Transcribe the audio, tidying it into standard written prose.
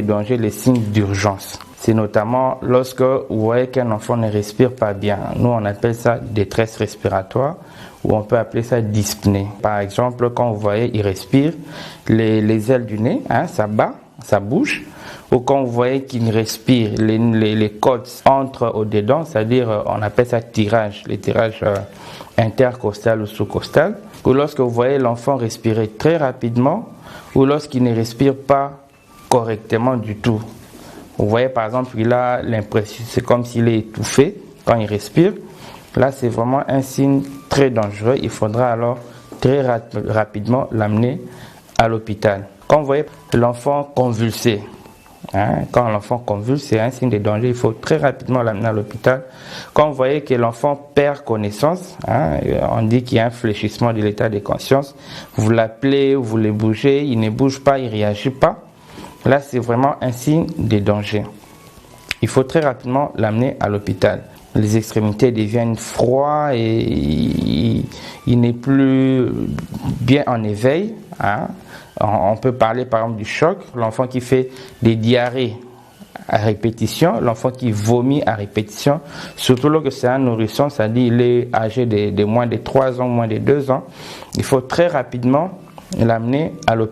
Les dangers, les signes d'urgence. C'est notamment lorsque vous voyez qu'un enfant ne respire pas bien. Nous, on appelle ça détresse respiratoire ou on peut appeler ça dyspnée. Par exemple, quand vous voyez il respire, les ailes du nez, ça bat, ça bouge. Ou quand vous voyez qu'il ne respire, les côtes entrent au-dedans, c'est-à-dire on appelle ça tirage, les tirages intercostal ou sous-costal. Ou lorsque vous voyez l'enfant respirer très rapidement ou lorsqu'il ne respire pas correctement du tout. Vous voyez par exemple, il a l'impression, c'est comme s'il est étouffé quand il respire. Là, c'est vraiment un signe très dangereux. Il faudra alors très rapidement l'amener à l'hôpital. Quand vous voyez l'enfant convulser, quand l'enfant convulse, c'est un signe de danger. Il faut très rapidement l'amener à l'hôpital. Quand vous voyez que l'enfant perd connaissance, on dit qu'il y a un fléchissement de l'état de conscience. Vous l'appelez, vous le bougez, il ne bouge pas, il ne réagit pas. Là, c'est vraiment un signe de danger. Il faut très rapidement l'amener à l'hôpital. Les extrémités deviennent froides et il n'est plus bien en éveil. On peut parler par exemple du choc, l'enfant qui fait des diarrhées à répétition, l'enfant qui vomit à répétition, surtout lorsque c'est un nourrisson, c'est-à-dire il est âgé de moins de 3 ans, moins de 2 ans. Il faut très rapidement l'amener à l'hôpital.